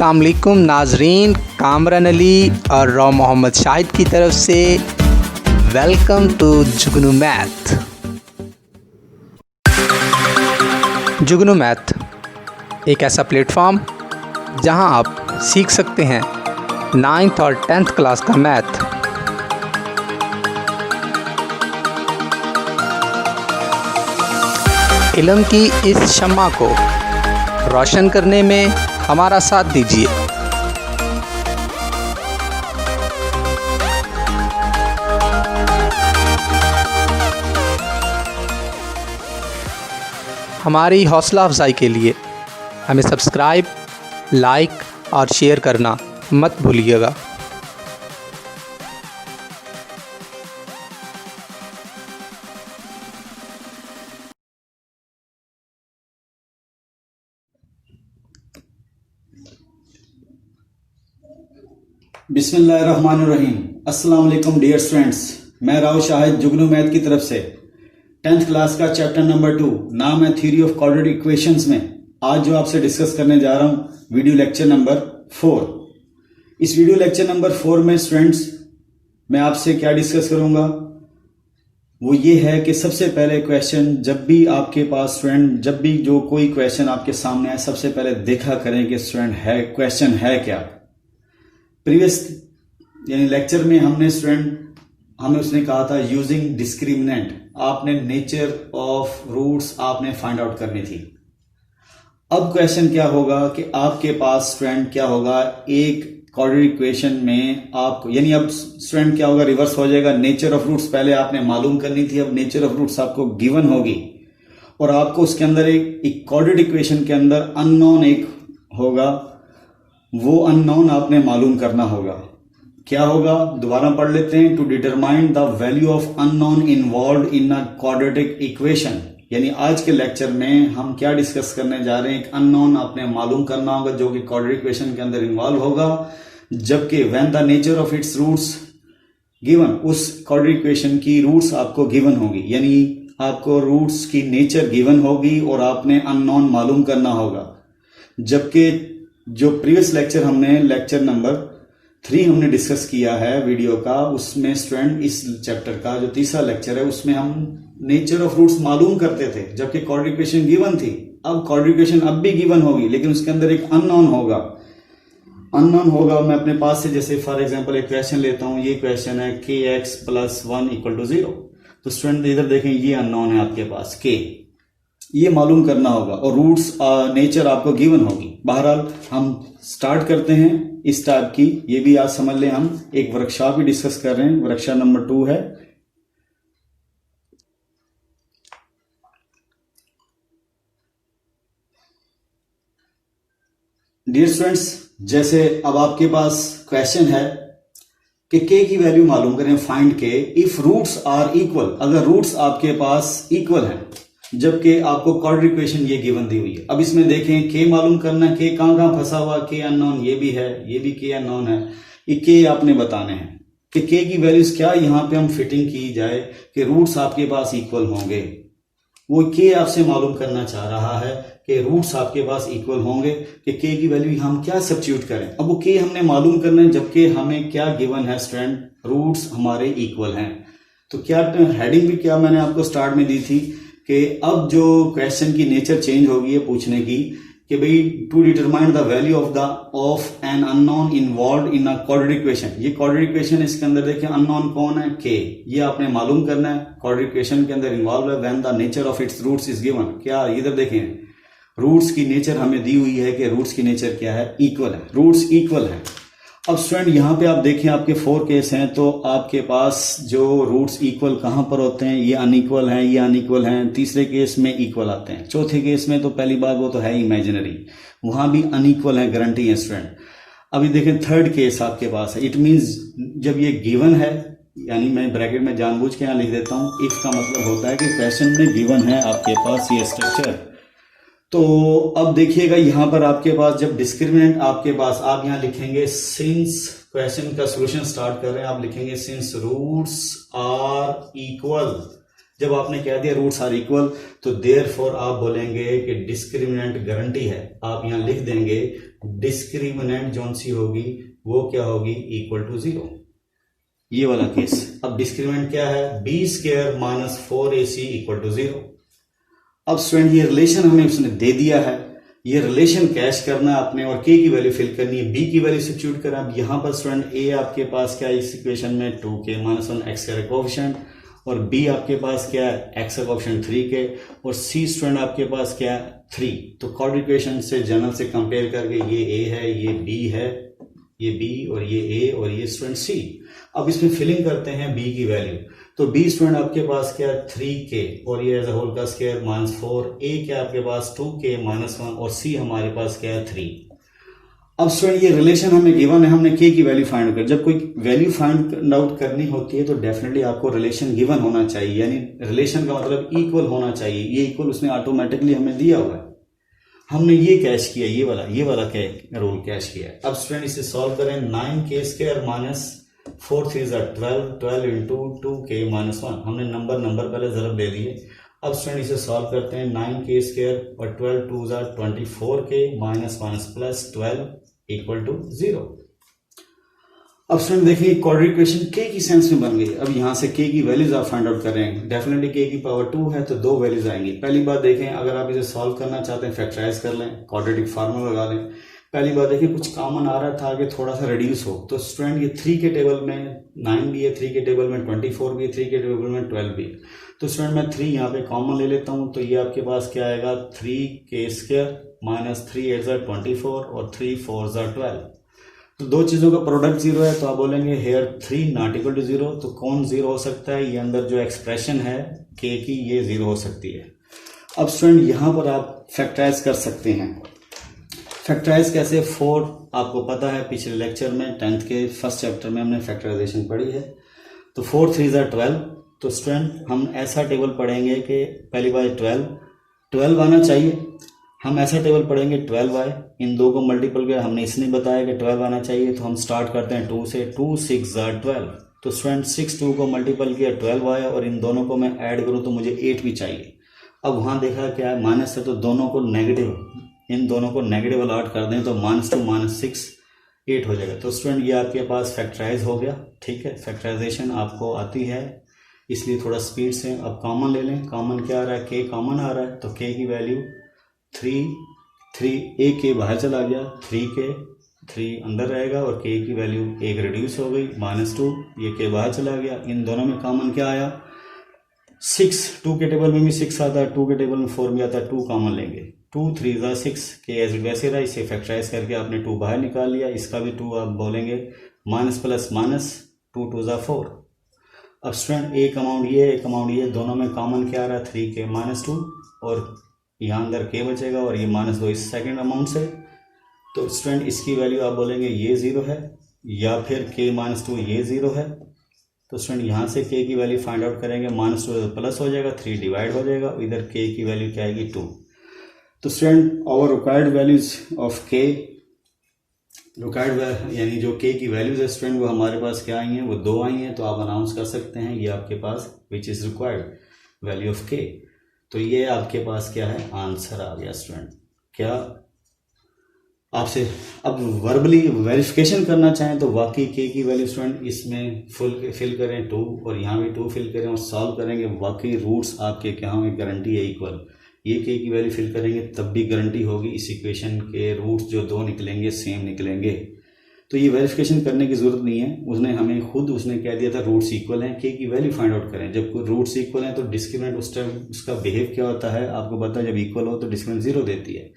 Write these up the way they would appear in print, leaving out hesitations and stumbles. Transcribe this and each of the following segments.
अस्सलाम वालेकुम नाजरीन, कामरान अली और रॉ मोहम्मद शाहिद की तरफ से welcome to Jugnu math. Jugnu math एक ऐसा प्लेटफॉर्म जहां आप सीख सकते हैं 9th और 10th क्लास का मैथ। इल्म की इस शम्मा को रोशन करने में हमारा साथ दीजिए। हमारी हौसला अफजाई के लिए हमें सब्सक्राइब, लाइक और शेयर करना मत भूलिएगा। बिस्मिल्लाहिर्रहमानिर्रहीम। अस्सलाम वालेकुम डियर स्टूडेंट्स, मैं राव शाहिद जुगनू मैथ की तरफ से 10th क्लास का चैप्टर नंबर 2 नाम है थ्योरी ऑफ क्वाड्रेटिक इक्वेशंस में आज जो आपसे डिस्कस करने जा रहा हूं वीडियो लेक्चर नंबर 4। इस वीडियो लेक्चर नंबर 4 में स्टूडेंट्स मैं आपसे क्या डिस्कस करूंगा वो ये है कि सबसे पहले क्वेश्चन जब भी आपके पास स्टूडेंट जब भी जो कोई क्वेश्चन आपके सामने आए सबसे पहले देखा करें कि स्टूडेंट है क्वेश्चन है क्या। प्रीवियस यानी लेक्चर में हमें उसने कहा था यूजिंग डिस्क्रिमिनेंट, आपने नेचर ऑफ रूट्स आपने फाइंड आउट करनी थी। अब क्वेश्चन क्या होगा कि आपके पास स्टूडेंट क्या होगा एक क्वाड्रेटिक इक्वेशन में आपको यानी अब स्टूडेंट क्या होगा रिवर्स हो जाएगा। नेचर ऑफ रूट्स पहले आपने मालूम करनी थी, अब नेचर ऑफ रूट्स आपको गिवन होगी और आपको उसके अंदर एक क्वाड्रेटिक इक्वेशन के अंदर अननोन एक होगा, वो अननोन आपने मालूम करना होगा। क्या होगा दोबारा पढ़ लेते हैं। To determine the value of unknown involve in a quadratic equation, यानी आज के लेक्चर में हम क्या डिस्कस करने जा रहे हैं एक अननोन आपने मालूम करना होगा जो कि क्वाड्रेटिक इक्वेशन के अंदर इन्वॉल्व होगा, जबकि when the nature of its roots given, उस क्वाड्रेटिक इक्वेशन की रूट्स आपको गिवन होगी, यानी आपको रूट्स की नेचर गिवन होगी और आपने अननोन मालूम करना होगा। जबकि जो प्रीवियस लेक्चर हमने लेक्चर नंबर 3 हमने डिस्कस किया है वीडियो का, उसमें स्टूडेंट इस चैप्टर का जो तीसरा लेक्चर है उसमें हम नेचर ऑफ रूट्स मालूम करते थे जबकि क्वाड्रेटिक इक्वेशन गिवन थी। अब क्वाड्रेटिक इक्वेशन अब भी गिवन होगी लेकिन उसके अंदर एक अननोन होगा। मैं अपने पास से जैसे फॉर एग्जांपल एक क्वेश्चन लेता हूं, ये क्वेश्चन है kx + 1 = 0। तो स्टूडेंट इधर देखें ये अननोन है आपके पास k, ये मालूम करना होगा और रूट्स नेचर आपको गिवन होगी। बहरहाल हम स्टार्ट करते हैं इस टाइप की, ये भी आज समझ लें हम एक वर्कशॉप भी डिस्कस कर रहे हैं, वर्कशॉप नंबर 2 है। डियर स्टूडेंट्स, जैसे अब आपके पास क्वेश्चन है कि k की वैल्यू मालूम करें, find k if roots are equal, अगर रूट्स आपके पास इक्वल हैं जबकि आपको क्वाड्रेटिक इक्वेशन ये गिवन दी हुई है। अब इसमें देखें k मालूम करना, k कहां फंसा हुआ, k अननोन, ये भी है, ये भी k अननोन है, ये k आपने बताने हैं कि k की वैल्यूज क्या यहां पे हम फिटिंग की जाए कि रूट्स आपके पास इक्वल होंगे। वो k आपसे मालूम करना चाह रहा है कि रूट्स आपके पास इक्वल होंगे कि k की वैल्यू हम क्या सब्स्टिट्यूट करें। अब वो k हमने मालूम करना है जबकि हमें क्या गिवन है स्टूडेंट, रूट्स हमारे इक्वल हैं। तो क्या हेडिंग भी क्या मैंने आपको स्टार्ट में दी थी कि अब जो क्वेश्चन की नेचर चेंज होगी है पूछने की कि भाई to determine the value of an unknown involve in a quadratic equation. ये क्वाड्रेटिक इक्वेशन इसके अंदर देखिए अननोन कौन है, k, ये आपने मालूम करना है। क्वाड्रेटिक इक्वेशन के अंदर इन्वॉल्व है when the nature of its roots is given. क्या इधर देखें रूट्स की नेचर हमें दी हुई है कि रूट्स की नेचर क्या है, इक्वल है, रूट्स इक्वल है। अब स्टूडेंट यहाँ पे आप देखें आपके 4 केस हैं तो आपके पास जो रूट्स इक्वल कहां पर होते हैं, ये अनइक्वल हैं, ये अनइक्वल हैं। तीसरे केस में इक्वल आते हैं। चौथे केस में तो पहली बात वो तो है इमेजिनरी, वहां भी अनइक्वल है, गारंटी है स्टूडेंट। अभी देखें थर्ड केस आपके पास है, इट मीन्स जब ये गिवन है, यानी मैं ब्रैकेट में जानबूझ के यहां लिख देता हूं, इफ का मतलब होता है कि क्वेश्चन में गिवन है आपके पास ये स्ट्रक्चर। तो अब देखिएगा यहां पर आपके पास जब डिस्क्रिमिनेंट आपके पास आप यहां लिखेंगे सिंस, क्वेश्चन का सॉल्यूशन स्टार्ट कर रहे हैं, आप लिखेंगे सिंस रूट्स आर इक्वल, जब आपने कह दिया रूट्स आर इक्वल तो देयरफॉर आप बोलेंगे कि डिस्क्रिमिनेंट गारंटी है, आप यहाँ लिख देंगे डिस्क्रिमिनेंट जोन सी होगी वो क्या होगी, इक्वल टू 0, ये वाला केस। अब डिस्क्रिमिनेंट क्या है, B square minus 4ac equal to 0। अब स्टूडेंट ये रिलेशन हमें उसने दे दिया है, ये रिलेशन कैश करना है आपने और के की वैल्यू फिल करनी है, बी की वैल्यू सब्स्टिट्यूट करें। अब यहाँ पर स्टूडेंट ए आपके पास क्या है इस इक्वेशन में 2k माइनस 1 एक्स का कोएफिशिएंट, और बी आपके पास क्या है एक्स का कोएफिशिएंट 3k, और सी स्टूडेंट आपके पास क्या है 3। तो क्वाड्रेटिक इक्वेशन से जनरल से कंपेयर करके ये ए है, ये बी है, ये बी और ये ए और ये स्टूडेंट सी। अब इसमें फिलिंग करते हैं बी की वैल्यू, तो बी स्टूडेंट आपके पास क्या है 3k और ये एज अ होल का स्क्वायर माइनस 4, ए क्या आपके पास 2k माइनस 1 और सी हमारे पास क्या है 3। अब स्टूडेंट ये रिलेशन हमें गिवन है, हमने के की वैल्यू फाइंड आउट कर, जब कोई वैल्यू फाइंड आउट करनी होती है तो डेफिनेटली आपको रिलेशन गिवन होना चाहिए, यानी रिलेशन का मतलब इक्वल होना चाहिए। ये इक्वल उसने ऑटोमेटिकली हमें दिया हुआ है, हमने ये कैश किया, ये वाला रूल कैश किया है। अब स्टूडेंट इसे सॉल्व करें, 9k square minus 4 3 12, 12 into 2k minus 1, हमने नंबर पहले जरूर दे दिए। अब स्टूडेंट इसे सॉल्व करते हैं, 9k स्क्वायर और 12 2 24k minus minus plus 12 equal to 0। अब स्टूडेंट देखिए क्वाड्रेटिक इक्वेशन के की सेंस में बन गई। अब यहाँ से के की वैल्यूज आप फाइंड आउट करेंगे, डेफिनेटली के की पावर 2 है तो 2 वैल्यूज आएंगी। पहली बात देखें, अगर आप इसे सॉल्व करना चाहते हैं फैक्टराइज कर लें, क्वाड्रेटिक फार्मूला लगा लें। पहली बात देखिए कुछ कॉमन आ रहा था कि थोड़ा सा रिड्यूस हो, तो स्टूडेंट ये 3 के टेबल में 9 भी है, 3 के टेबल में 24 भी है, 3 के टेबल में 12 भी है, तो स्टूडेंट मैं 3 यहाँ पे कॉमन ले लेता हूँ, तो ये आपके पास क्या आएगा 3k स्क्वायर माइनस 3 8 24 और 3 4 12। तो दो चीजों का प्रोडक्ट 0 है तो आप बोलेंगे हेयर 3 नॉट इक्वल टू 0, तो कौन 0 हो सकता है, ये अंदर जो एक्सप्रेशन है k की ये 0 हो सकती है। अब स्टूडेंट यहाँ पर आप फैक्टराइज कर सकते हैं। फैक्टराइज कैसे, 4 आपको पता है पिछले लेक्चर में 10th के फर्स्ट चैप्टर में हमने फैक्टराइजेशन पढ़ी है, तो 4 3 12। तो स्टूडेंट हम ऐसा टेबल पढ़ेंगे कि पहली बार 12 आना चाहिए, हम ऐसा टेबल पढ़ेंगे 12y, इन दो को मल्टीपल किया, हमने इसने बताया कि 12 आना चाहिए, तो हम स्टार्ट करते हैं 2 से, 2 6 12। तो स्टूडेंट 6 2 को मल्टीपल किया 12 आया, और इन दोनों को मैं ऐड करूं तो मुझे 8 भी चाहिए। अब वहां देखा क्या है माइनस है, तो दोनों को नेगेटिव, इन दोनों को नेगेटिव अलॉट कर दें तो -2 -6 8 हो जाएगा। तो स्टूडेंट ये आपके पास फैक्टराइज हो गया, ठीक है, फैक्टराइजेशन आपको आती है, इसलिए थोड़ा स्पीड से अब कॉमन ले लें। कॉमन क्या आ रहा है, k कॉमन आ रहा है, तो k की वैल्यू 3 एक के बाहर चला गया, 3 अंदर रहेगा और k की वैल्यू 1 रिड्यूस हो गई, -2, ये k बाहर चला गया। इन दोनों में कॉमन क्या आया 6, 2 के टेबल में भी 6 आता है, 2 के टेबल में 4 भी आता है, 2 कॉमन लेंगे, 2 3 6, के एज वैसे रहा, इसे फैक्टराइज करके आपने 2 बाहर निकाल लिया, इसका भी 2 आप बोलेंगे माइनस प्लस माइनस 2 2 4। अब स्टूडेंट एक अमाउंट ये, दोनों में कॉमन क्या आ रहा है 3k -2, और यहाँ अंदर k बचेगा और ये -2 इस सेकंड अमाउंट से। तो स्टूडेंट इसकी वैल्यू आप बोलेंगे ये 0 है, या फिर k -2 ये 0 है। तो स्टूडेंट यहाँ से k की वैल्यू फाइंड आउट करेंगे, -2 प्लस हो जाएगा, 3 डिवाइड हो जाएगा, इधर k की वैल्यू क्या आएगी 2। तो student our required values of k, required यानी जो k की वैल्यूज है स्टूडेंट वो हमारे पास क्या आई हैं, वो 2 आई हैं, तो आप अनाउंस कर सकते हैं ये आपके पास which is required value of k। तो ये आपके पास क्या है, आंसर आ गया स्टूडेंट। क्या आपसे अब वर्बली वेरिफिकेशन करना चाहें तो वाकई k की वैल्यू स्टूडेंट इसमें फिल करें 2 और यहाँ भी 2 फिल करें और सॉल्व करेंगे, वाकई रूट्स आपके क्या होंगे, गारंटी है इक्वल। ये k की वैल्यू फिल करेंगे तब भी गारंटी होगी इस इक्वेशन के रूट्स जो 2 निकलेंगे सेम निकलेंगे। तो ये वेरिफिकेशन करने की जरूरत नहीं है, उसने हमें खुद उसने कह दिया था रूट्स इक्वल हैं, k की वैल्यू फाइंड आउट करें। जब रूट्स इक्वल हैं तो डिस्क्रिमिनेंट उस टाइम उसका बिहेव क्या होता है आपको पता है, जब इक्वल हो तो डिस्क्रिमिनेंट 0 देती है।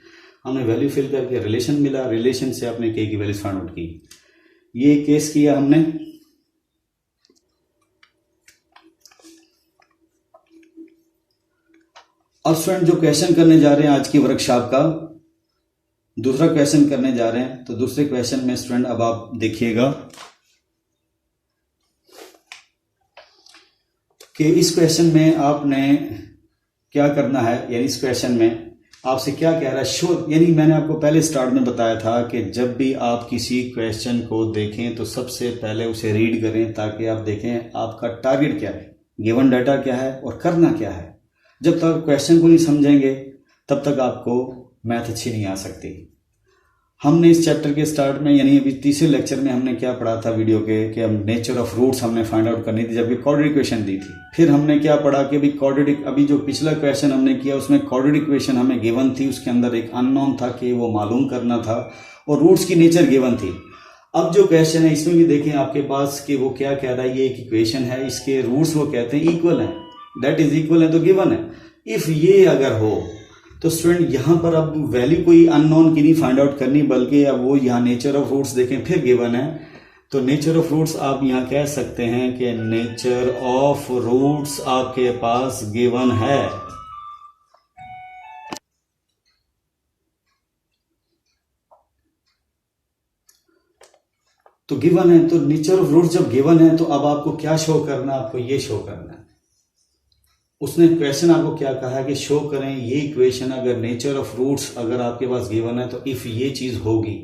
हमने वैल्यू फिल करके रिलेशन मिला, रिलेशन से आपने k की वैल्यू फाइंड आउट की। ये केस किया हमने, अब स्टूडेंट जो क्वेश्चन करने जा रहे हैं आज की वर्कशॉप का दूसरा क्वेश्चन करने जा रहे हैं। तो दूसरे क्वेश्चन में स्टूडेंट अब आप देखिएगा कि इस क्वेश्चन में आपने क्या करना है, यानी इस क्वेश्चन में आपसे क्या कह रहा है, शो, यानी मैंने आपको पहले स्टार्ट में बताया था कि जब भी आप किसी क्वेश्चन को देखें तो सबसे पहले उसे रीड करें ताकि आप देखें आपका टारगेट क्या है। गिवन डाटा क्या है और करना क्या है। जब तक क्वेश्चन को नहीं समझेंगे तब तक आपको मैथ अच्छी नहीं आ सकती। हमने इस चैप्टर के स्टार्ट में यानी अभी तीसरे लेक्चर में हमने क्या पढ़ा था वीडियो के कि हम नेचर ऑफ रूट्स हमने फाइंड आउट करनी थी जबकि क्वाड्रेटिक इक्वेशन दी थी। फिर हमने क्या पढ़ा कि अभी जो पिछला क्वेश्चन हमने किया उसमें क्वाड्रेटिक इक्वेशन हमें गिवन थी, उसके अंदर एक अननोन था कि वो मालूम करना था और रूट्स की नेचर गिवन थी। अब जो क्वेश्चन है इसमें भी देखें आपके पास कि वो क्या कह रहा है, ये एक इक्वेशन है, इसके रूट्स वो कहते हैं इक्वल है, दैट इज इक्वल है तो गिवन है। इफ ये अगर हो तो स्टूडेंट यहाँ पर अब वैल्यू कोई अननोन की नहीं फाइंड आउट करनी, बल्कि अब वो यहाँ नेचर ऑफ रूट्स देखें फिर गिवन है तो नेचर ऑफ रूट्स आप यहाँ कह सकते हैं कि नेचर ऑफ रूट्स आपके पास गिवन है। तो गिवन है तो नेचर ऑफ रूट्स जब गिवन है तो अब आपको क्या शो करना है, आपको ये शो करना है। उसने क्वेश्चन आपको क्या कहा है कि शो करें ये इक्वेशन अगर नेचर ऑफ रूट्स अगर आपके पास गिवन है तो इफ ये चीज होगी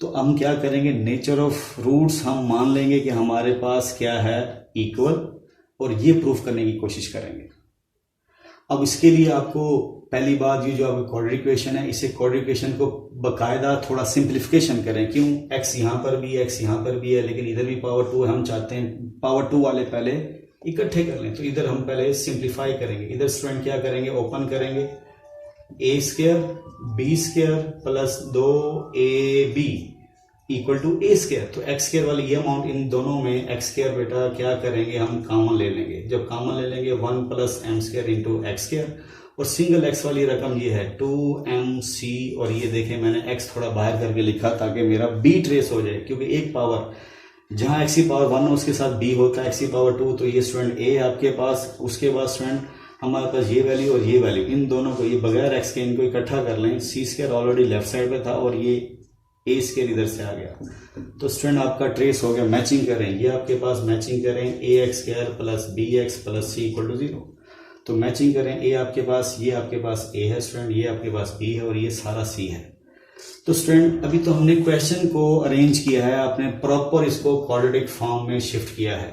तो हम क्या करेंगे, नेचर ऑफ रूट्स हम मान लेंगे कि हमारे पास क्या है इक्वल और ये प्रूफ करने की कोशिश करेंगे। अब इसके लिए आपको पहली बात ये जो आपका क्वाड्रेटिक इक्वेशन है इसे क्वाड्रेटिक इक्वेशन को बकायदा थोड़ा सिंप्लीफिकेशन करें। क्यों, x यहाँ पर भी है, x यहाँ पर भी है, लेकिन इधर भी पावर 2 है। हम चाहते हैं पावर 2 वाले पहले इकट्ठे कर लें, तो इधर हम पहले सिंप्लीफाई करेंगे। इधर स्टूडेंट क्या करेंगे, ओपन करेंगे a square b square plus 2ab equal to a square. तो x स्क्वायर वाली ये अमाउंट इन दोनों में x स्क्वायर बेटा क्या करेंगे हम कॉमन ले लेंगे। जब कॉमन ले लेंगे 1 plus m square into x square और सिंगल x वाली रकम ये है 2mc और ये देखें मैंने x थोड़ा बाहर करके लिखा ताकि मेरा b ट्रेस हो जाए, क्योंकि एक पावर जहां x की पावर 1 है उसके साथ b होता है, x की पावर 2 तो ये स्टूडेंट a आपके पास। उसके बाद स्टूडेंट हमारे पास ये वैल्यू और ये वैल्यू, इन दोनों को ये बगैर x के इनको इकट्ठा कर लें। c square already left side पे था और ये a स्क्वायर इधर से आ गया, तो स्टूडेंट आपका ट्रेस हो गया। मैचिंग करें, ये आपके पास मैचिंग करें ax square plus bx plus c equal to 0। तो मैचिंग करें a आपके पास, ये आपके पास a है स्टूडेंट, ये आपके पास b है और ये सारा c है। तो स्टूडेंट अभी तो हमने क्वेश्चन को अरेंज किया है, आपने प्रॉपर इसको क्वाड्रेटिक फॉर्म में शिफ्ट किया है।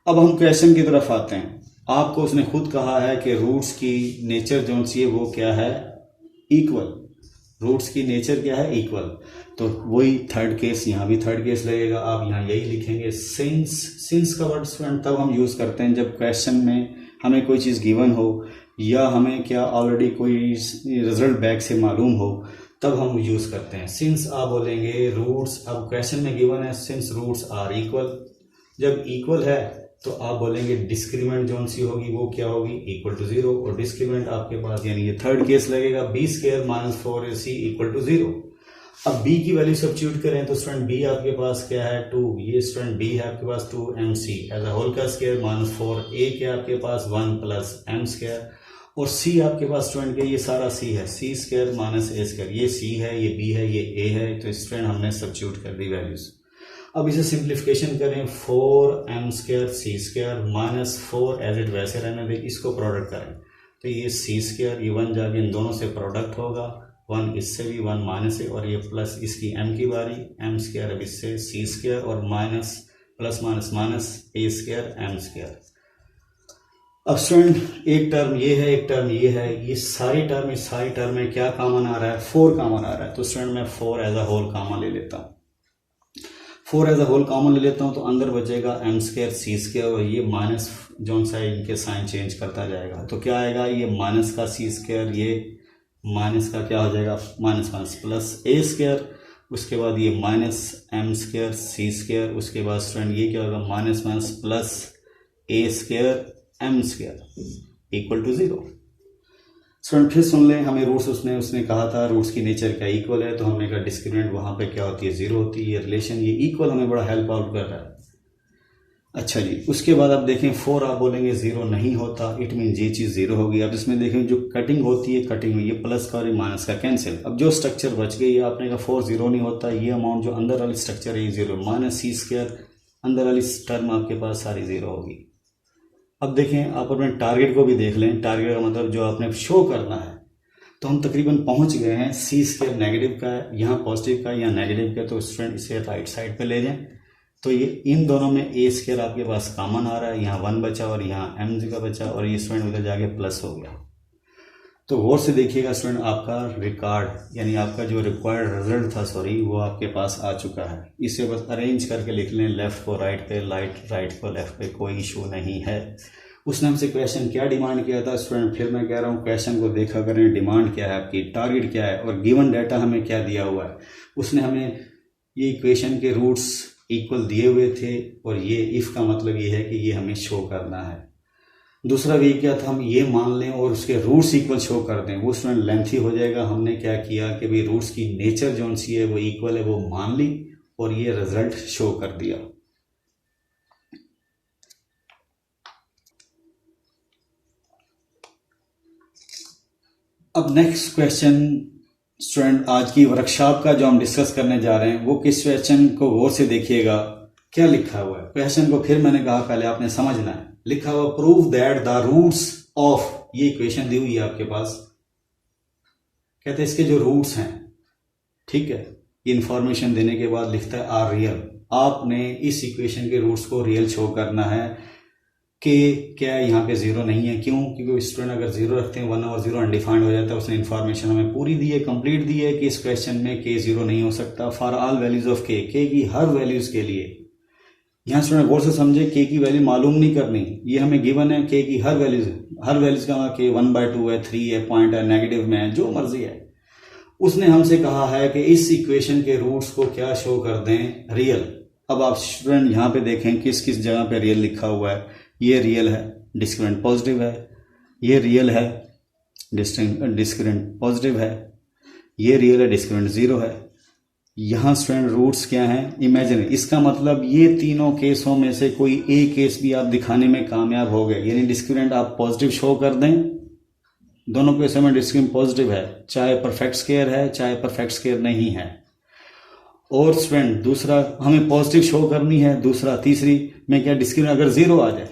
अब हम क्वेश्चन की तरफ आते हैं। आपको उसने खुद कहा है कि रूट्स की नेचर जो सी है वो क्या है, इक्वल। रूट्स की नेचर क्या है, इक्वल। तो वही थर्ड केस, यहाँ भी थर्ड केस लगेगा। आप यहाँ यही लिखेंगे सिंस का वर्ड स्टूडेंट तब हम यूज करते हैं जब क्वेश्चन में हमें कोई चीज गिवन हो या हमें क्या ऑलरेडी कोई रिजल्ट बैक से मालूम हो, तब हम यूज करते हैं। सिंस आप बोलेंगे रूट्स, अब क्वेश्चन में गिवन है सिंस रूट्स आर इक्वल। जब इक्वल है तो आप बोलेंगे डिस्क्रीमेंट जो सी होगी वो क्या होगी, इक्वल टू 0। और डिस्क्रीमेंट आपके पास यानी ये थर्ड केस लगेगा b square minus 4ac equal to 0। अब b की वैल्यू सब्स्टिट्यूट करें तो स्टूडेंट b आपके पास क्या है 2, ये स्टूडेंट b है आपके पास 2mc एज अ होल का स्क्वायर माइनस 4a क्या आपके पास 1 प्लस m स्क्वायर और c आपके पास स्टूडेंट के ये सारा c है, c square minus a square, ये c है, ये b है, ये a है। तो स्टूडेंट हमने सब्स्टिट्यूट कर दी वैल्यूज। अब इसे सिंप्लीफिकेशन करें 4m square c square minus 4 as it वैसे रहने दें, इसको प्रोडक्ट करें तो ये c स्क्वायर ये 1 जाके इन दोनों से प्रोडक्ट होगा, 1 इससे भी 1 माइनस है और ये प्लस इसकी m की बारी m स्क्वायर अब इससे c स्क्वायर और minus plus minus minus a square m square. अब स्टूडेंट एक टर्म ये है, एक टर्म ये है, ये सारी टर्म में क्या कॉमन आ रहा है, 4 कॉमन आ रहा है। तो स्टूडेंट मैं 4 एज अ होल कॉमन ले लेता हूँ, 4 एज अ होल कॉमन ले लेता हूँ तो अंदर बचेगा m स्क्वायर c स्क्वायर और ये माइनस जो सा इनके साइन चेंज करता जाएगा तो क्या आएगा, ये माइनस का c स्क्वायर, ये माइनस का क्या हो जाएगा minus minus plus a square, उसके बाद ये minus m square c square, उसके बाद स्टूडेंट ये क्या होगा minus minus plus a square m square equal to 0। Student फिर सुन लें, हमें रूट्स उसने कहा था रूट्स की नेचर क्या इक्वल है, तो हमने कहा डिस्क्रिमिनेंट वहां पे क्या होती है 0 होती है। ये रिलेशन ये इक्वल हमें बड़ा हेल्प आउट कर रहा है। अच्छा जी, उसके बाद आप देखें 4 आप बोलेंगे 0 नहीं होता, इट मीन ये चीज़ 0 होगी। अब इसमें देखें जो कटिंग होती है, कटिंग में ये प्लस का और ये माइनस का कैंसिल। अब जो स्ट्रक्चर बच गई आपने कहा 4 0 नहीं होता, ये अमाउंट जो अंदर वाली स्ट्रक्चर है ये 0 माइनस c स्क्वायर, अंदर वाली टर्म आपके पास सारी 0 होगी। अब देखें आप अपने टारगेट को भी देख लें, टारगेट का मतलब जो आपने शो करना है, तो हम तकरीबन पहुंच गए हैं। c स्क्वायर नेगेटिव का है, यहाँ पॉजिटिव का या नेगेटिव का, तो स्टूडेंट इसे राइट साइड पे ले जाएं तो ये इन दोनों में ए स्क्वायर आपके पास कॉमन आ रहा है, यहाँ 1 बचा और यहाँ एम का बचा और ये स्टूडेंट उधर जाके प्लस हो गया। तो गौर से देखिएगा स्टूडेंट, आपका रिकॉर्ड यानी आपका जो रिक्वायर्ड रिजल्ट था वो आपके पास आ चुका है। इसे बस अरेंज करके लिख लें, लेफ्ट को राइट पे, राइट को लेफ्ट पे, कोई इशू नहीं है। उसने हमसे क्वेश्चन क्या डिमांड किया था स्टूडेंट, फिर मैं कह रहा हूँ क्वेश्चन को देखा करें, डिमांड क्या है आपकी, टारगेट क्या है और गिवन डाटा हमें क्या दिया हुआ है। उसने हमें ये इक्वेशन के रूट्स इक्वल दिए हुए थे और ये इफ़ का मतलब ये है कि ये हमें शो करना है। दूसरा वे क्या था, हम ये मान लें और उसके रूट्स इक्वल शो कर दें, वो स्टूडेंट लेंथी हो जाएगा। हमने क्या किया कि भाई रूट्स की नेचर जो सी है वो इक्वल है, वो मान ली और ये रिजल्ट शो कर दिया। अब नेक्स्ट क्वेश्चन स्टूडेंट, आज की वर्कशॉप का जो हम डिस्कस करने जा रहे हैं वो किस क्वेश्चन को गौर से देखिएगा क्या लिखा हुआ है। क्वेश्चन को फिर मैंने कहा पहले आपने समझना है। लिखा हुआ prove that the roots of, ये इक्वेशन दी हुई है आपके पास, कहते हैं इसके जो रूट्स हैं, ठीक है, इंफॉर्मेशन देने के बाद लिखता है आर रियल। आपने इस इक्वेशन के रूट्स को रियल शो करना है कि क्या यहाँ पे जीरो नहीं है। क्यों? क्योंकि स्टूडेंट अगर जीरो रखते हैं 1 और 0 अनडिफाइंड हो जाता है। उसने इन्फॉर्मेशन हमें पूरी दी है, कंप्लीट दी है कि इस क्वेश्चन में के जीरो नहीं हो सकता। फॉर ऑल वैल्यूज ऑफ के की हर वैल्यूज के लिए, यहाँ स्टूडेंट गौर से समझे, के की वैल्यू मालूम नहीं करनी, ये हमें गिवन है। के की हर वैल्यूज का के 1/2 है, 3 है, पॉइंट है, नेगेटिव में है, जो मर्जी है। उसने हमसे कहा है कि इस इक्वेशन के रूट्स को क्या शो कर दें, रियल। अब आप स्टूडेंट यहाँ पे देखें किस किस जगह पे रियल लिखा हुआ है। ये रियल है, डिस्क्रिमिनेंट पॉजिटिव है। ये रियल है, डिस्क्रिमिनेंट पॉजिटिव है। ये रियल है, डिस्क्रिमिनेंट 0 है। यहाँ स्टूडेंट रूट्स क्या हैं, इमेजिनरी। इसका मतलब ये तीनों केसों में से कोई एक केस भी आप दिखाने में कामयाब हो गए, यानी डिस्क्रिमिनेंट आप पॉजिटिव शो कर दें। दोनों केसों में डिस्क्रिमिनेंट पॉजिटिव है, चाहे परफेक्ट स्क्वायर है चाहे परफेक्ट स्क्वायर नहीं है। और स्टूडेंट दूसरा हमें पॉजिटिव शो करनी है। दूसरा तीसरी में क्या, डिस्क्रिमिनेंट अगर 0 आ जाए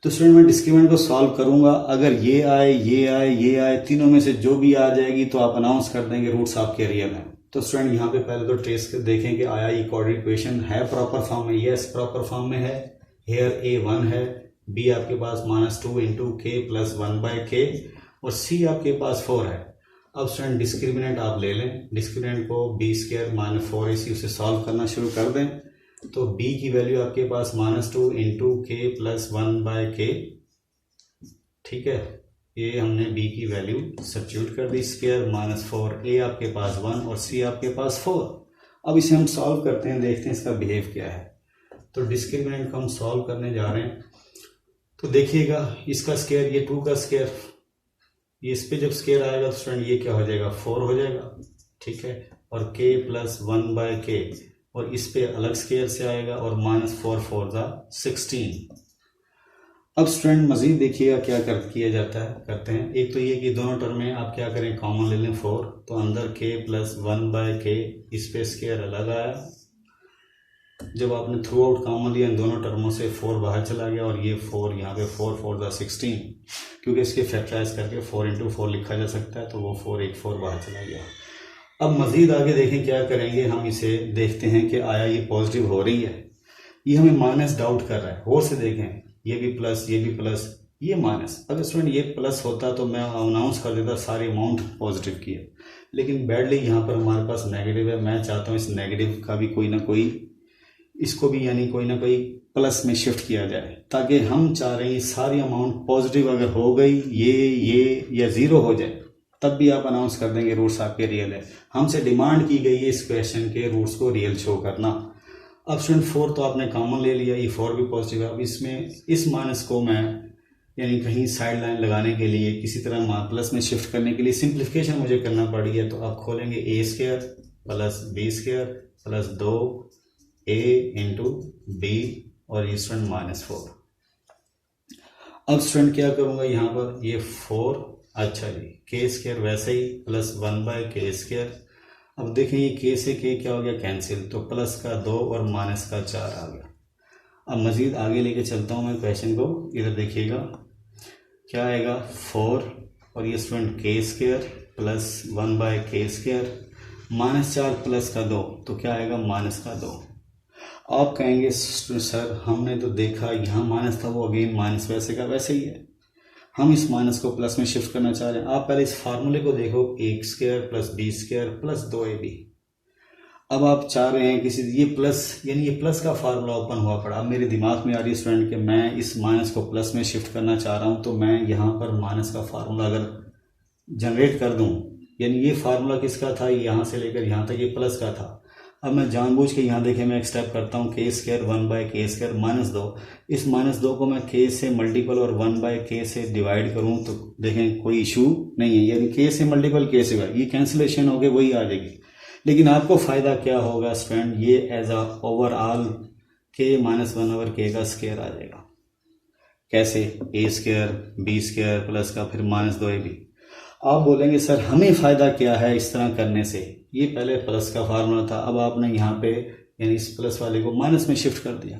तो स्टूडेंट मैं डिस्क्रिमिनेंट को सॉल्व करूंगा। अगर ये आए, ये आए, ये आए, तीनों में से जो भी आ जाएगी तो आप अनाउंस कर देंगे रूट्स आपके रियल हैं। तो स्टूडेंट यहाँ पे पहले तो ट्रेस कर देखें कि आया ये क्वाड्रेटिक इक्वेशन है प्रॉपर फॉर्म में। यस, प्रॉपर फॉर्म में है। हेयर ए 1 है, बी आपके पास -2 × k + 1/k और सी आपके पास 4 है। अब स्टूडेंट डिस्क्रिमिनेंट आप ले लें, डिस्क्रिमिनेंट को b² - 4ac उसे सॉल्व करना शुरू कर दें। तो b की वैल्यू आपके पास -2 × k + 1/k, ठीक है। ये हमने b की वैल्यू सब्स्टिट्यूट कर दी, स्क्वायर -4, a आपके पास 1 और c आपके पास 4। अब इसे हम सॉल्व करते हैं, देखते हैं इसका बिहेव क्या है। तो डिस्क्रिमिनेंट को हम सॉल्व करने जा रहे हैं। तो देखिएगा इसका स्क्वायर, ये 2 का स्क्वायर, ये इस पे जब स्क्वायर आएगा तो स्टूडेंट ये क्या हो जाएगा, 4 हो जाएगा, ठीक है। और k + 1/k और इस पे अलग स्क्वायर से आएगा और -4 × 4 = 16। अब स्टूडेंट मजीद देखिएगा क्या किया जाता है, करते हैं। एक तो ये कि दोनों टर्म में आप क्या करें, कॉमन ले लें 4, तो अंदर k + 1/k, इस पे स्क्वायर अलग आया। जब आपने थ्रू आउट कॉमन लिया इन दोनों टर्मों से 4 बाहर चला गया और ये 4 यहाँ पे 4 × 4 = 16, क्योंकि इसके फैक्टराइज करके 4 × 4 लिखा जा सकता है, तो वो 4 एक 4 बाहर चला गया। अब मजीद आगे देखें क्या करेंगे, हम इसे देखते हैं कि आया ये पॉजिटिव हो रही है। ये हमें माइनस डाउट कर रहा है, और से देखें ये भी प्लस, ये भी प्लस, ये माइनस। अगर स्टूडेंट ये प्लस होता तो मैं अनाउंस कर देता सारी अमाउंट पॉजिटिव की है, लेकिन बैडली यहाँ पर हमारे पास नेगेटिव है। मैं चाहता हूँ इस नेगेटिव का भी कोई ना कोई, इसको भी यानी कोई ना कोई प्लस में शिफ्ट किया जाए, ताकि हम चाह रहे हैं सारी अमाउंट पॉजिटिव अगर हो गई, ये या 0 हो जाए, तब भी आप अनाउंस कर देंगे रूट्स आपके रियल है। हमसे डिमांड की गई है इस क्वेश्चन के रूट्स को रियल शो करना। अब स्टूडेंट 4 तो आपने कॉमन ले लिया, ये 4 भी पॉजिटिव है। अब इसमें इस माइनस को मैं यानी कहीं साइड लाइन लगाने के लिए, किसी तरह प्लस में शिफ्ट करने के लिए सिंप्लीफिकेशन मुझे करना पड़ी है। तो आप खोलेंगे a² + b² + 2a × b और ये स्टूडेंट -4। अब स्टूडेंट क्या करूँगा यहाँ पर, ये 4, अच्छा जी k² वैसे ही +1/k²। अब देखें ये k से k क्या हो गया, कैंसिल, तो प्लस का 2 और माइनस का 4 आ गया। अब मज़ीद आगे लेके चलता हूँ मैं क्वेश्चन को, इधर देखिएगा क्या आएगा, 4 और ये स्टूडेंट k² +1/k² -4 प्लस का 2, तो क्या आएगा, -2। आप कहेंगे सर हमने तो देखा यहाँ माइनस था, वो अगेन माइनस वैसे का वैसे ही है, हम इस माइनस को प्लस में शिफ्ट करना चाह रहे हैं। आप पहले इस फार्मूले को देखो, A square plus B square plus 2ab। अब आप चाह रहे हैं किसी ये प्लस, यानी ये प्लस का फार्मूला ओपन हुआ पड़ा। अब मेरे दिमाग में आ रही है स्टूडेंट कि मैं इस माइनस को प्लस में शिफ्ट करना चाह रहा हूँ, तो मैं यहाँ पर माइनस का फार्मूला अगर जनरेट कर दूँ, यानी ये फार्मूला किसका था, यहाँ से लेकर यहाँ तक ये प्लस का था। अब मैं जानबूझ के यहाँ देखें मैं एक स्टेप करता हूँ, के स्क्वायर 1/k² -2। इस -2 को मैं k से मल्टीपल और 1/k से डिवाइड करूँ तो देखें कोई इशू नहीं है, यानी k से मल्टीपल k से ये कैंसिलेशन हो गए वही आ जाएगी। लेकिन आपको फ़ायदा क्या होगा स्टूडेंट, ये as a overall k -1/k का स्क्वायर आ जाएगा। कैसे, a² b² प्लस का फिर -2ab। आप बोलेंगे सर हमें फ़ायदा क्या है इस तरह करने से, ये पहले प्लस का फार्मूला था, अब आपने यहाँ पे यानी इस प्लस वाले को माइनस में शिफ्ट कर दिया।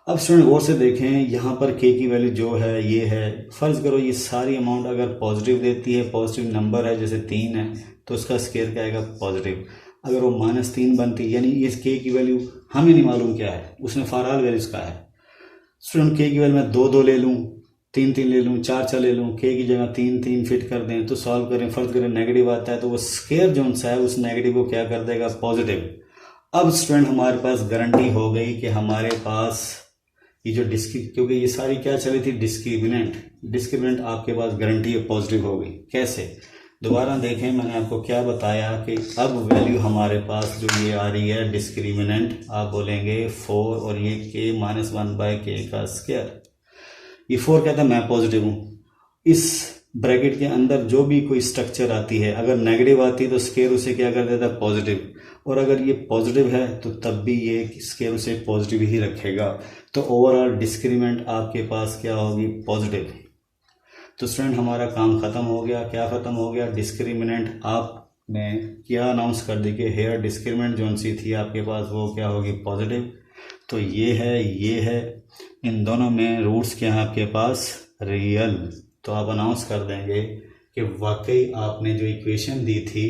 अब स्टूडेंट गौर से देखें, यहाँ पर k की वैल्यू जो है ये है, फ़र्ज़ करो ये सारी अमाउंट अगर पॉजिटिव देती है, पॉजिटिव नंबर है जैसे 3 है तो उसका स्क्वायर क्या आएगा पॉजिटिव। अगर वो -3 बनती यानी इस k की वैल्यू हमें नहीं मालूम क्या है, उसने फॉर ऑल वैल्यूज़ का है। स्टूडेंट k की वैल्यू मैं 2 ले लूँ, 3 ले लूँ, 4 ले लूँ, k की जगह 3 फिट कर दें तो सॉल्व करें, फर्ज करें नेगेटिव आता है तो वो स्क्वायर जो सा है उस नेगेटिव को क्या कर देगा पॉजिटिव। अब स्टूडेंट हमारे पास गारंटी हो गई कि हमारे पास ये जो क्योंकि ये सारी क्या चली थी डिस्क्रिमिनेंट आपके पास गारंटी पॉजिटिव हो गई। कैसे, दोबारा देखें मैंने आपको क्या बताया कि अब वैल्यू हमारे पास जो ये आ रही है डिस्क्रिमिनेंट, आप बोलेंगे 4 और ये k -1/k का स्क्वायर। ये 4 कहता है मैं पॉजिटिव हूँ, इस ब्रैकेट के अंदर जो भी कोई स्ट्रक्चर आती है अगर नेगेटिव आती है तो स्क्वायर उसे क्या कर देता है पॉजिटिव, और अगर ये पॉजिटिव है तो तब भी ये स्क्वायर उसे पॉजिटिव ही रखेगा। तो ओवरऑल डिस्क्रिमिनेंट आपके पास क्या होगी पॉजिटिव। तो स्टूडेंट हमारा काम ख़त्म हो गया। क्या ख़त्म हो गया, डिस्क्रिमिनेंट आपने क्या अनाउंस कर दी कि हेयर डिस्क्रिमिनेंट जो सी थी आपके पास वो क्या होगी पॉजिटिव। तो ये है, इन दोनों में रूट्स क्या है आपके पास रियल। तो आप अनाउंस कर देंगे कि वाकई आपने जो इक्वेशन दी थी,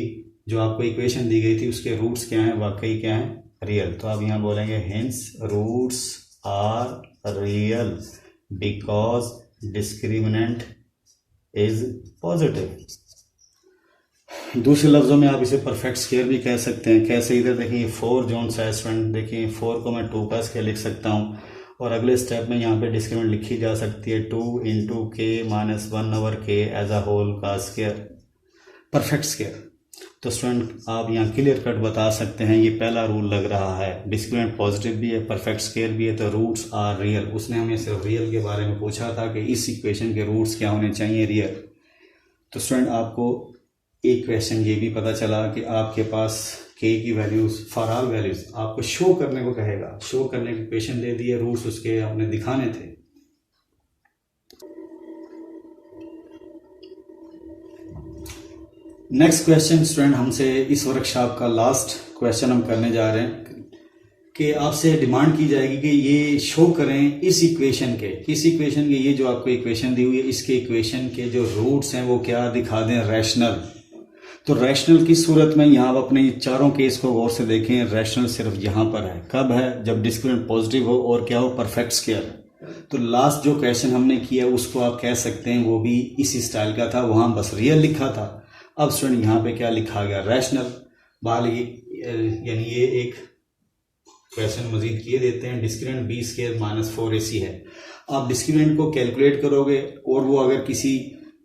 जो आपको इक्वेशन दी गई थी उसके रूट्स क्या हैं, वाकई क्या हैं रियल। तो आप यहाँ बोलेंगे hence roots are real because discriminant is positive. दूसरे लफ्ज़ों में आप इसे परफेक्ट स्क्वायर भी कह सकते हैं। कैसे, इधर देखिए 4 जोन सा स्टूडेंट, देखिए 4 को मैं 2 का स्क्वायर लिख सकता हूँ और अगले स्टेप में यहाँ पे डिस्क्रिमिनेंट लिखी जा सकती है 2 × k - 1/k as a whole का स्क्वायर, परफेक्ट स्क्वायर। तो स्टूडेंट आप यहाँ क्लियर कट बता सकते हैं, ये पहला रूल लग रहा है, डिस्क्रिमिनेंट पॉजिटिव भी है, परफेक्ट स्क्वायर भी है, तो रूट्स आर रियल। उसने हमें सिर्फ रियल के बारे में पूछा था कि इस इक्वेशन के रूट्स क्या होने चाहिए रियल। तो स्टूडेंट आपको एक क्वेश्चन ये भी पता चला कि आपके पास k की वैल्यूज़ फॉर ऑल वैल्यूज़ आपको शो करने को कहेगा, शो करने की इक्वेशन दे दी है, रूट्स उसके आपने दिखाने थे। नेक्स्ट क्वेश्चन स्टूडेंट हमसे इस वर्कशॉप का लास्ट क्वेश्चन हम करने जा रहे हैं कि आपसे डिमांड की जाएगी कि ये शो करें इस इक्वेशन के, ये जो आपको इक्वेशन दी हुई है इसके इक्वेशन के जो रूट्स हैं वो क्या दिखा दें रैशनल। तो रैशनल की सूरत में यहाँ आप अपने चारों केस को गौर से देखें, रैशनल सिर्फ यहाँ पर है, कब है, जब डिस्क्रिमिनेंट पॉजिटिव हो और क्या हो परफेक्ट स्क्वायर। तो लास्ट जो क्वेश्चन हमने किया उसको आप कह सकते हैं वो भी इसी स्टाइल का था, वहाँ बस रियल लिखा था। अब स्टूडेंट यहाँ पे क्या लिखा गया रैशनल, यानी ये एक क्वेश्चन मजीद किए देते हैं, डिस्क्रिमिनेंट b² - 4ac है। आप डिस्क्रिमिनेंट को कैलकुलेट करोगे और वो अगर किसी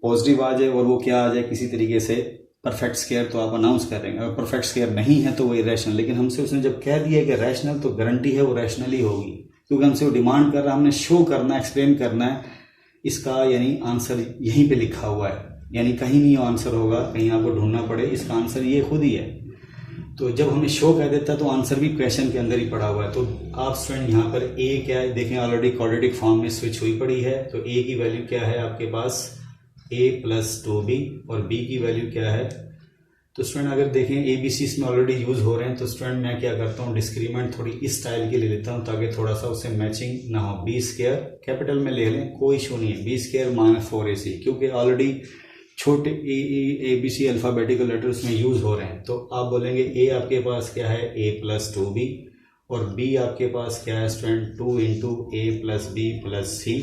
पॉजिटिव आ जाए और वो क्या आ जाए किसी तरीके से परफेक्ट स्क्वायर, तो आप अनाउंस करेंगे। अगर परफेक्ट स्क्वायर नहीं है तो वो इरेशनल, लेकिन हमसे उसने जब कह दिया कि रैशनल तो गारंटी है वो रैशनल ही होगी, क्योंकि हमसे वो डिमांड कर रहा है, हमने शो करना है, एक्सप्लेन करना है इसका, यानी आंसर यहीं पे लिखा हुआ है, यानी कहीं नहीं आंसर होगा, कहीं आपको ढूंढना पड़े, इसका आंसर ये खुद ही है। तो जब हमें शो कह देता है तो आंसर भी क्वेश्चन के अंदर ही पड़ा हुआ है। तो आप स्टूडेंट यहाँ पर ए क्या है देखें, ऑलरेडी क्वाड्रेटिक फॉर्म में स्विच हुई पड़ी है। तो ए की वैल्यू क्या है आपके पास a + 2b और b की वैल्यू क्या है। तो स्टूडेंट अगर देखें ए बी सी इसमें ऑलरेडी यूज हो रहे हैं, तो स्टूडेंट मैं क्या करता हूँ डिस्क्रीमेंट थोड़ी इस स्टाइल की ले लेता हूँ ताकि थोड़ा सा उससे मैचिंग ना हो। b² कैपिटल में ले लें, कोई इशू नहीं है, b² - 4ac, क्योंकि ऑलरेडी छोटे A B C alphabetical letter उसमें यूज हो रहे हैं। तो आप बोलेंगे ए आपके पास क्या है a + 2b और b आपके पास क्या है स्टूडेंट 2 इंटू ए प्लस बी प्लस सी,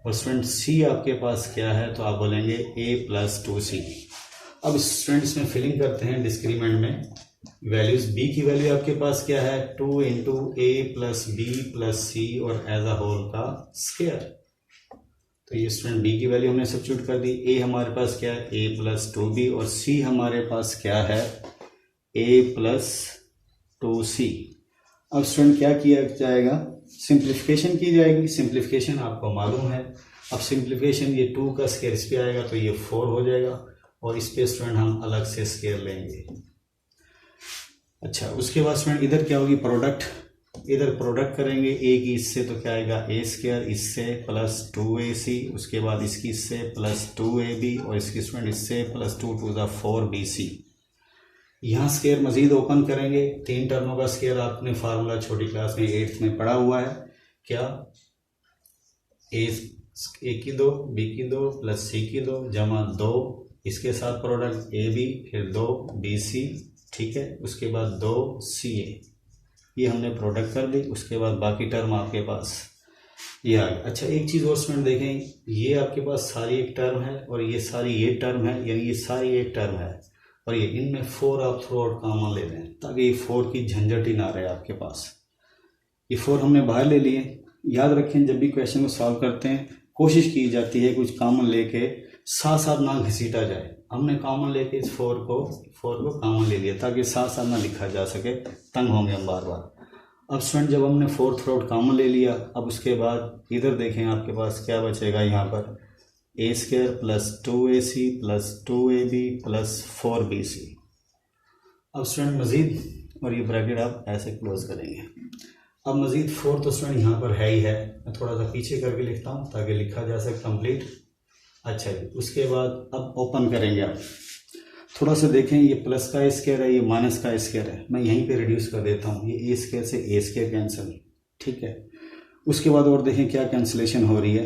और स्टूडेंट c आपके पास क्या है तो आप बोलेंगे a प्लस 2c। अब स्टूडेंट इसमें फिलिंग करते हैं डिस्क्रीमेंट में वैल्यूज। b की वैल्यू आपके पास क्या है 2 इंटू ए प्लस बी प्लस सी और एज अ होल का स्क्वायर। तो ये स्टूडेंट b की वैल्यू हमने सब्स्टिट्यूट कर दी। a हमारे पास क्या है a प्लस 2b और c हमारे पास क्या है a प्लस 2c। अब स्टूडेंट क्या किया जाएगा, सिंप्लीफिकेशन की जाएगी। सिंप्लीफिकेशन आपको मालूम है। अब सिंप्लीफिकेशन ये 2 का स्क्वायर इस पे आएगा तो ये 4 हो जाएगा और इस पे स्टूडेंट हम अलग से स्क्वायर लेंगे। अच्छा, उसके बाद स्टूडेंट इधर क्या होगी प्रोडक्ट, इधर प्रोडक्ट करेंगे a की इससे तो क्या आएगा a स्क्वायर इससे प्लस 2ac, उसके बाद इसकी इससे प्लस 2ab और इसकी स्टूडेंट इससे प्लस 2 टू द 4bc। यहाँ स्क्वायर मजीद ओपन करेंगे, 3 टर्मों का स्क्वायर आपने फार्मूला छोटी क्लास में 8th में पढ़ा हुआ है। क्या a की 2 b की 2 प्लस c की 2 जमा 2 इसके साथ प्रोडक्ट ab फिर 2bc, ठीक है, उसके बाद 2ca, ये हमने प्रोडक्ट कर दी। उसके बाद बाकी टर्म आपके पास ये आ गया। अच्छा, एक चीज़ और स्टूडेंट देखें, ये आपके पास सारी एक टर्म है और ये सारी ये टर्म है, यानी ये सारी एक टर्म है और ये इनमें 4 आप थ्रू आउट कॉमन ले लें ताकि ये 4 की झंझट ही ना रहे आपके पास। ये 4 हमने बाहर ले लिए। याद रखें जब भी क्वेश्चन को सॉल्व करते हैं कोशिश की जाती है कुछ कॉमन लेके साथ साथ ना घसीटा जाए। हमने कॉमन लेके इस 4 को कॉमन ले लिया ताकि साथ साथ ना लिखा जा सके, तंग होंगे हम बार बार। अब स्टूडेंट जब हमने 4 थ्रू आउट कॉमन ले लिया, अब उसके बाद इधर देखें आपके पास क्या बचेगा, यहाँ पर a square plus 2ac plus 2ab plus 4bc। अब स्टूडेंट मज़ीद, और ये ब्रैकेट आप ऐसे क्लोज करेंगे। अब मज़ीद 4 तो स्टूडेंट यहाँ पर है ही है, मैं थोड़ा सा पीछे करके लिखता हूँ ताकि लिखा जा सके कंप्लीट। अच्छा जी, उसके बाद अब ओपन करेंगे। आप थोड़ा सा देखें, ये प्लस का स्क्वायर है, ये माइनस का स्क्वायर है, मैं यहीं पे रिड्यूस कर देता हूँ। ये a स्क्वायर से a स्क्वायर कैंसिल, ठीक है। उसके बाद और देखें क्या कैंसिलेशन हो रही है।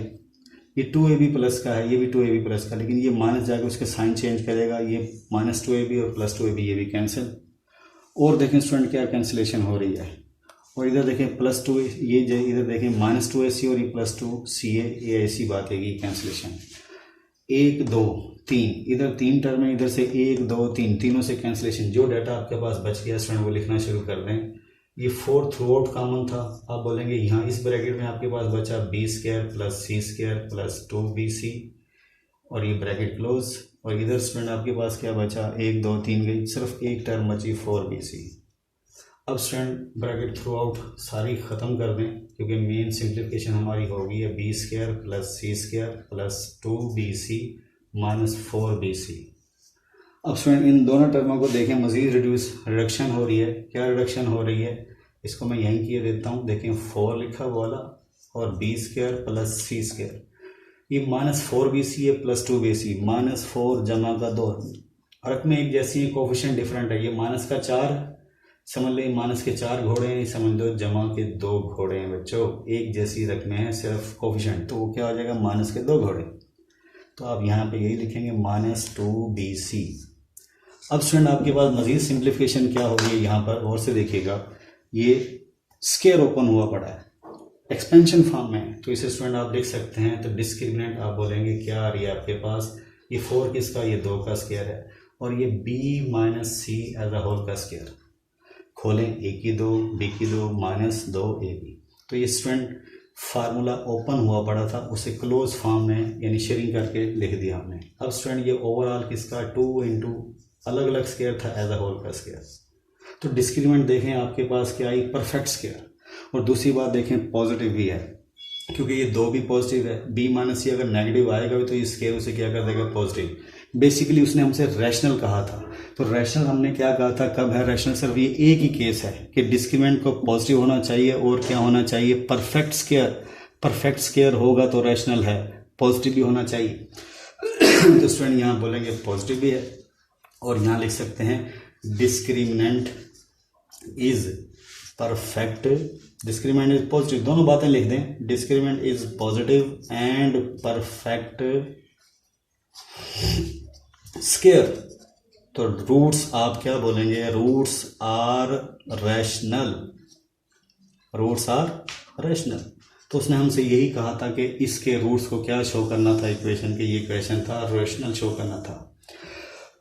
ये 2ab प्लस का है, ये भी 2ab प्लस का, लेकिन ये माइनस जाकर उसके साइन चेंज करेगा, ये माइनस 2ab और प्लस 2ab ये भी कैंसिल। और देखें स्टूडेंट क्या कैंसिलेशन हो रही है। और इधर देखें प्लस 2, ये इधर देखें माइनस 2ac और ये प्लस 2ca, ये ऐसी बात है कि कैंसिलेशन 1 2 3, इधर 3 टर्म है, इधर से 1 2 3, तीनों से कैंसिलेशन। जो डाटा आपके पास बच गया स्टूडेंट वो लिखना शुरू कर दें। ये 4 थ्रू आउट कॉमन था, आप बोलेंगे यहाँ इस ब्रैकेट में आपके पास बचा b square plus c square plus 2bc और ये ब्रैकेट क्लोज। और इधर स्टूडेंट आपके पास क्या बचा, 1 2 3 गई, सिर्फ एक टर्म बची 4bc। अब स्टूडेंट ब्रैकेट थ्रू आउट सारी ख़त्म कर दें क्योंकि मेन सिंप्लीफिकेशन हमारी होगी है b square plus c square plus 2bc minus 4bc। अब स्टूडेंट इन दोनों टर्मों को देखें, मजीद रिडक्शन हो रही है। क्या रिडक्शन हो रही है, इसको मैं यहीं किए देता हूँ। देखें 4 लिखा वाला और b square plus c square, ये माइनस 4bc है प्लस 2bc, माइनस 4 जमा का 2, हरक में एक जैसी है, कोफिशिएंट डिफरेंट है। ये माइनस का 4 समझ लें, माइनस के 4 घोड़े हैं, समझ लो जमा के 2 घोड़े हैं बच्चों, एक जैसी रकमें हैं सिर्फ कोफिशिएंट, तो वो क्या हो जाएगा माइनस के 2 घोड़े। तो आप यहाँ पे यही लिखेंगे माइनस 2bc। अब स्टूडेंट आपके पास मजीद सिंप्लीफिकेशन क्या होगी, यहाँ पर गौर से देखिएगा, ये स्क्वायर ओपन हुआ पड़ा है एक्सपेंशन फॉर्म में, तो इसे स्टूडेंट आप लिख सकते हैं। तो डिस्क्रिमिनेंट आप बोलेंगे क्या आ रही है आपके पास, ये 4 किसका, ये 2 का स्क्वायर है और ये b minus c as a whole का स्क्वायर। खोलें, a की 2 b की 2 माइनस 2ab। तो ये स्टूडेंट फार्मूला ओपन हुआ पड़ा था, उसे क्लोज फॉर्म में यानी शेयरिंग करके लिख दिया हमने। अब स्टूडेंट ये ओवरऑल किसका 2 इंटू अलग अलग स्क्वायर था एज अ होल का स्क्वायर। तो डिस्क्रीमेंट देखें आपके पास क्या आई, परफेक्ट स्क्वायर। और दूसरी बात देखें पॉजिटिव भी है क्योंकि ये 2 भी पॉजिटिव है। b माइनस c अगर नेगेटिव आएगा भी तो ये स्क्वायर उसे क्या कर देगा, पॉजिटिव। बेसिकली उसने हमसे रैशनल कहा था, तो रैशनल हमने क्या कहा था, कब है रैशनल, सिर्फ ये एक ही केस है कि डिस्क्रीमेंट को पॉजिटिव होना चाहिए और क्या होना चाहिए, परफेक्ट स्क्वायर। परफेक्ट स्क्वायर होगा तो रैशनल है, पॉजिटिव भी होना चाहिए। तो स्टूडेंट यहाँ बोलेंगे पॉजिटिव भी है और यहाँ लिख सकते हैं discriminant is perfect, discriminant is positive, दोनों बातें लिख दें। Discriminant is positive and perfect square. तो रूट्स आप क्या बोलेंगे, roots are rational, roots are rational. तो उसने हमसे यही कहा था कि इसके रूट्स को क्या शो करना था इक्वेशन के, ये इक्वेशन था रेशनल शो करना था।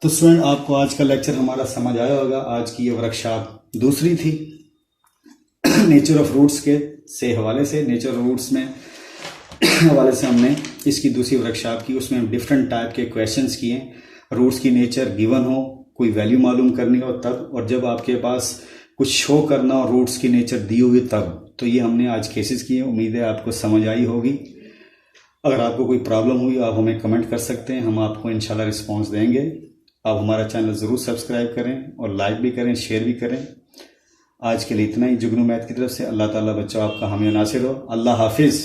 तो स्टूडेंट आपको आज का लेक्चर हमारा समझ आया होगा। आज की ये वर्कशॉप दूसरी थी नेचर ऑफ रूट्स के से हवाले से, नेचर ऑफ रूट्स में हवाले से हमने इसकी दूसरी वर्कशॉप की। उसमें हम डिफरेंट टाइप के क्वेश्चंस किए। रूट्स की नेचर गिवन हो, कोई वैल्यू मालूम करनी हो तब, और जब आपके पास कुछ शो करना हो रूट्स की नेचर दी हुई तब। तो ये हमने आज केसेस किए। उम्मीद है आपको समझ आई होगी। अगर आपको कोई प्रॉब्लम हुई आप हमें कमेंट कर सकते हैं, हम आपको इंशाल्लाह रिस्पॉन्स देंगे। आप हमारा चैनल ज़रूर सब्सक्राइब करें और लाइक भी करें, शेयर भी करें। आज के लिए इतना ही। जुगनू मैथ की तरफ से अल्लाह ताला बच्चों आपका हामी नासिर हो। अल्लाह हाफिज़।